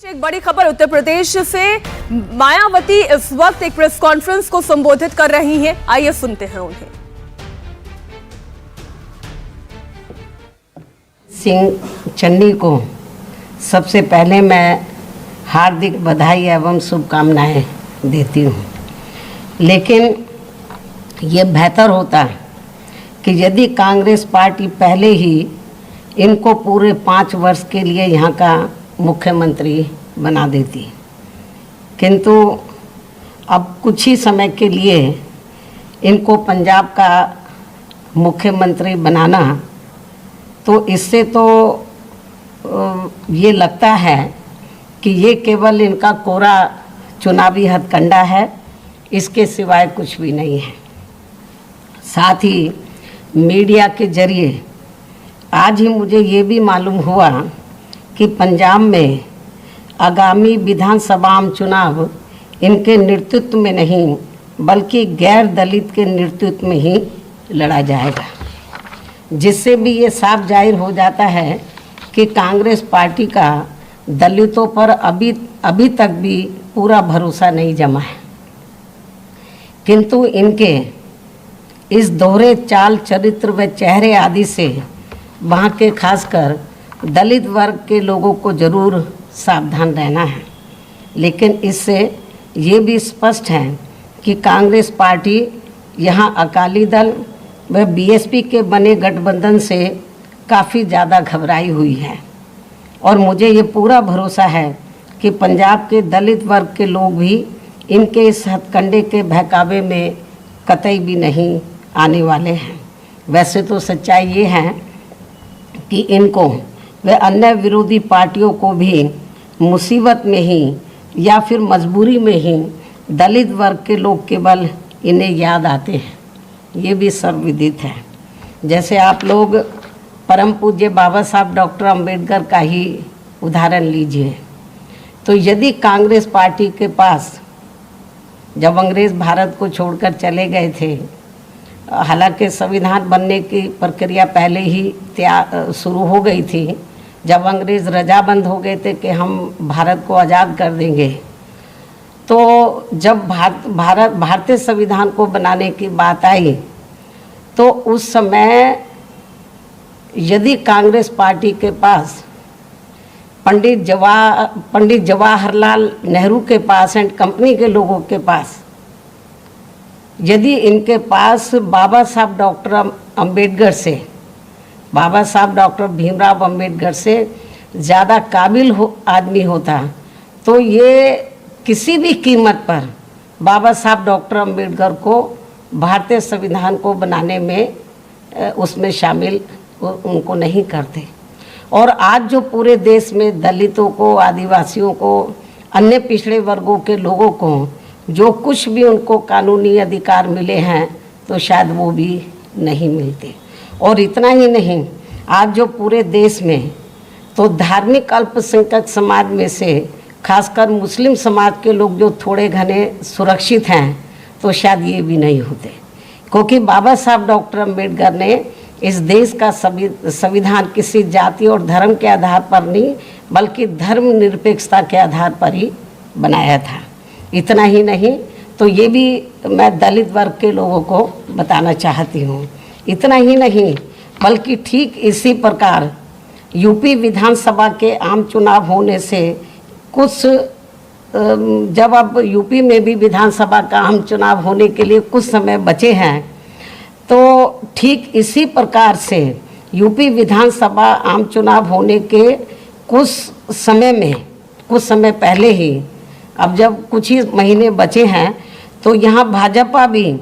एक बड़ी खबर उत्तर प्रदेश से। मायावती इस वक्त एक प्रेस कॉन्फ्रेंस को संबोधित कर रही हैं। आइए सुनते हैं उन्हें। सिंह चन्नी को सबसे पहले मैं हार्दिक बधाई एवं शुभकामनाएं देती हूँ, लेकिन ये बेहतर होता कि यदि कांग्रेस पार्टी पहले ही इनको पूरे 5 वर्ष के लिए यहाँ का मुख्यमंत्री बना देती, किंतु अब कुछ ही समय के लिए इनको पंजाब का मुख्यमंत्री बनाना, तो इससे तो ये लगता है कि ये केवल इनका कोरा चुनावी हथकंडा है, इसके सिवाय कुछ भी नहीं है। साथ ही मीडिया के जरिए आज ही मुझे ये भी मालूम हुआ कि पंजाब में आगामी विधानसभा चुनाव इनके नेतृत्व में नहीं बल्कि गैर दलित के नेतृत्व में ही लड़ा जाएगा, जिससे भी ये साफ जाहिर हो जाता है कि कांग्रेस पार्टी का दलितों पर अभी तक भी पूरा भरोसा नहीं जमा है। किंतु इनके इस दोहरे चाल चरित्र व चेहरे आदि से वहाँ के खासकर दलित वर्ग के लोगों को ज़रूर सावधान रहना है। लेकिन इससे ये भी स्पष्ट है कि कांग्रेस पार्टी यहाँ अकाली दल व बीएसपी के बने गठबंधन से काफ़ी ज़्यादा घबराई हुई है, और मुझे ये पूरा भरोसा है कि पंजाब के दलित वर्ग के लोग भी इनके इस हथकंडे के बहकावे में कतई भी नहीं आने वाले हैं। वैसे तो सच्चाई ये है कि इनको वे अन्य विरोधी पार्टियों को भी मुसीबत में ही या फिर मजबूरी में ही दलित वर्ग के लोग केवल इन्हें याद आते हैं, ये भी सर्वविदित है। जैसे आप लोग परम पूज्य बाबा साहब डॉक्टर अंबेडकर का ही उदाहरण लीजिए, तो यदि कांग्रेस पार्टी के पास जब अंग्रेज़ भारत को छोड़कर चले गए थे, हालांकि संविधान बनने की प्रक्रिया पहले ही शुरू हो गई थी, जब अंग्रेज़ रजाबंद हो गए थे कि हम भारत को आज़ाद कर देंगे, तो जब भारतीय संविधान को बनाने की बात आई, तो उस समय यदि कांग्रेस पार्टी के पास पंडित जवाहरलाल नेहरू के पास एंड कंपनी के लोगों के पास यदि इनके पास बाबा साहब डॉक्टर अंबेडकर से, बाबा साहब डॉक्टर भीमराव अंबेडकर से ज़्यादा काबिल आदमी होता, तो ये किसी भी कीमत पर बाबा साहब डॉक्टर अंबेडकर को भारतीय संविधान को बनाने में उसमें शामिल उनको नहीं करते। और आज जो पूरे देश में दलितों को, आदिवासियों को, अन्य पिछड़े वर्गों के लोगों को जो कुछ भी उनको कानूनी अधिकार मिले हैं, तो शायद वो भी नहीं मिलते। और इतना ही नहीं, आज जो पूरे देश में तो धार्मिक अल्पसंख्यक समाज में से खासकर मुस्लिम समाज के लोग जो थोड़े घने सुरक्षित हैं, तो शायद ये भी नहीं होते, क्योंकि बाबा साहब डॉक्टर अंबेडकर ने इस देश का संविधान किसी जाति और धर्म के आधार पर नहीं बल्कि धर्मनिरपेक्षता के आधार पर ही बनाया था। इतना ही नहीं, तो ये भी मैं दलित वर्ग के लोगों को बताना चाहती हूँ। इतना ही नहीं, बल्कि ठीक इसी प्रकार यूपी विधानसभा के आम चुनाव होने से कुछ जब अब यूपी में भी विधानसभा का आम चुनाव होने के लिए कुछ समय बचे हैं, तो ठीक इसी प्रकार से यूपी विधानसभा आम चुनाव होने के कुछ समय पहले ही, अब जब कुछ ही महीने बचे हैं, तो यहाँ भाजपा भी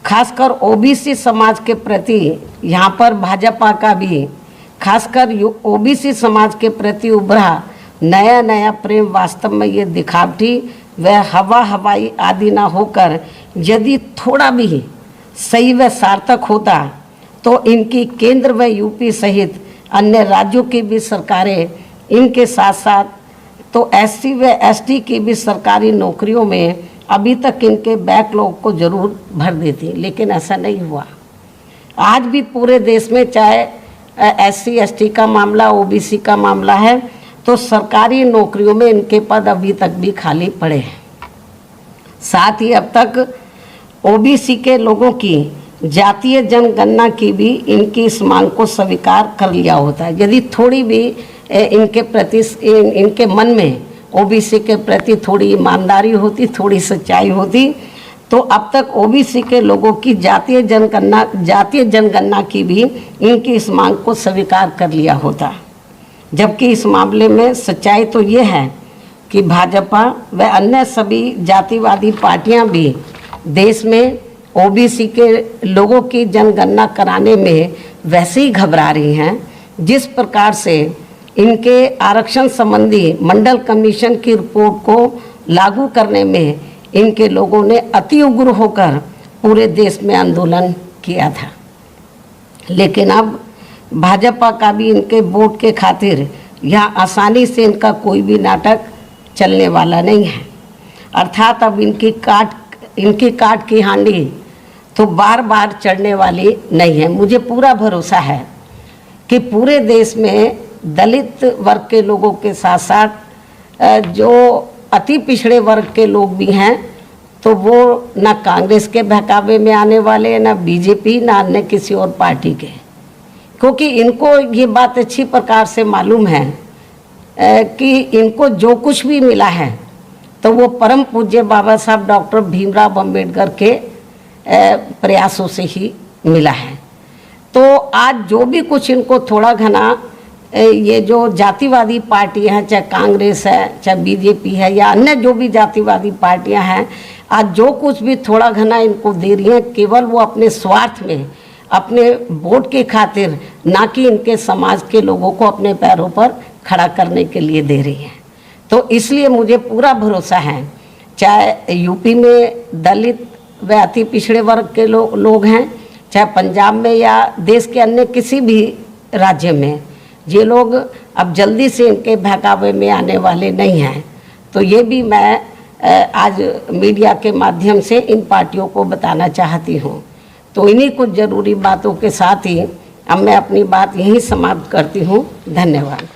खासकर ओबीसी समाज के प्रति, यहाँ पर भाजपा का भी खासकर ओबीसी समाज के प्रति उभरा नया प्रेम वास्तव में ये दिखावटी व हवाई आदि ना होकर यदि थोड़ा भी सही व सार्थक होता, तो इनकी केंद्र व यूपी सहित अन्य राज्यों की भी सरकारें इनके साथ साथ तो एससी व एसटी की भी सरकारी नौकरियों में अभी तक इनके बैकलॉग को ज़रूर भर देती। लेकिन ऐसा नहीं हुआ। आज भी पूरे देश में चाहे एससी एसटी का मामला, ओबीसी का मामला है, तो सरकारी नौकरियों में इनके पद अभी तक भी खाली पड़े हैं। साथ ही अब तक ओबीसी के लोगों की जातीय जनगणना की भी इनकी इस मांग को स्वीकार कर लिया होता है। यदि थोड़ी भी इनके प्रति इनके मन में ओबीसी के प्रति थोड़ी ईमानदारी होती, थोड़ी सच्चाई होती, तो अब तक ओबीसी के लोगों की जातीय जनगणना की भी इनकी इस मांग को स्वीकार कर लिया होता। जबकि इस मामले में सच्चाई तो ये है कि भाजपा व अन्य सभी जातिवादी पार्टियां भी देश में ओबीसी के लोगों की जनगणना कराने में वैसे ही घबरा रही हैं जिस प्रकार से इनके आरक्षण संबंधी मंडल कमीशन की रिपोर्ट को लागू करने में इनके लोगों ने अति उग्र होकर पूरे देश में आंदोलन किया था। लेकिन अब भाजपा का भी इनके वोट के खातिर यहाँ आसानी से इनका कोई भी नाटक चलने वाला नहीं है। अर्थात अब इनकी काट की हांडी तो बार बार चढ़ने वाली नहीं है। मुझे पूरा भरोसा है कि पूरे देश में दलित वर्ग के लोगों के साथ साथ जो अति पिछड़े वर्ग के लोग भी हैं, तो वो ना कांग्रेस के बहकावे में आने वाले, ना बीजेपी, ना अन्य किसी और पार्टी के, क्योंकि इनको ये बात अच्छी प्रकार से मालूम है कि इनको जो कुछ भी मिला है तो वो परम पूज्य बाबा साहब डॉक्टर भीमराव अंबेडकर के प्रयासों से ही मिला है। तो आज जो भी कुछ इनको थोड़ा घना ये जो जातिवादी पार्टियां हैं, चाहे कांग्रेस है, चाहे बीजेपी है, या अन्य जो भी जातिवादी पार्टियां हैं, आज जो कुछ भी थोड़ा घना इनको दे रही हैं, केवल वो अपने स्वार्थ में, अपने वोट के खातिर, ना कि इनके समाज के लोगों को अपने पैरों पर खड़ा करने के लिए दे रही हैं। तो इसलिए मुझे पूरा भरोसा है, चाहे यूपी में दलित व अति पिछड़े वर्ग के लोग हैं, चाहे पंजाब में या देश के अन्य किसी भी राज्य में, ये लोग अब जल्दी से इनके बहकावे में आने वाले नहीं हैं। तो ये भी मैं आज मीडिया के माध्यम से इन पार्टियों को बताना चाहती हूँ। तो इन्हीं कुछ ज़रूरी बातों के साथ ही अब मैं अपनी बात यहीं समाप्त करती हूँ। धन्यवाद।